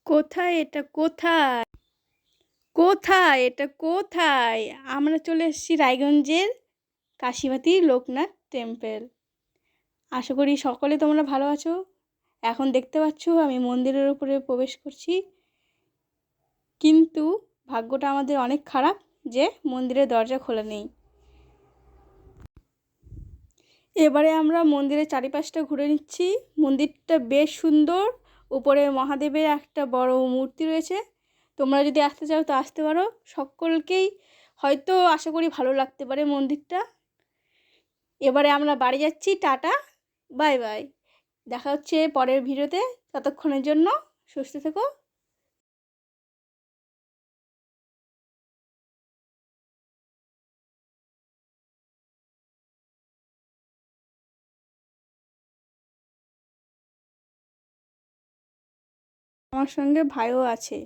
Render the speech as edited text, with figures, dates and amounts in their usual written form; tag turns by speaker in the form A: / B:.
A: কোথায় এটা কোথায়? কোথায় এটা কোথায়? আমরা চলে এসেছি রায়গঞ্জের কাশীবাতি লোকনাথ টেম্পল। আশা করি সকলে তোমরা ভালো আছো। এখন দেখতে পাচ্ছ আমি মন্দিরের উপরে প্রবেশ করছি, কিন্তু ভাগ্যটা আমাদের অনেক খারাপ যে মন্দিরের দরজা খোলা নেই। এবারে আমরা মন্দিরের চারিপাশটা ঘুরে নিচ্ছি। মন্দিরটা বেশ সুন্দর, উপরে মহাদেবের একটা বড় মূর্তি রয়েছে। তোমরা যদি আসতে চাও তো আসতে পারো, সকলকেই হয়তো আশা করি ভালো লাগতে পারে মন্দিরটা। এবারে আমরা বাড়ি যাচ্ছি, টাটা, বাই বাই। দেখা হচ্ছে পরের ভিডিওতে। ততক্ষণের জন্য সুস্থ থেকো। আমার সঙ্গে ভাইও আছে।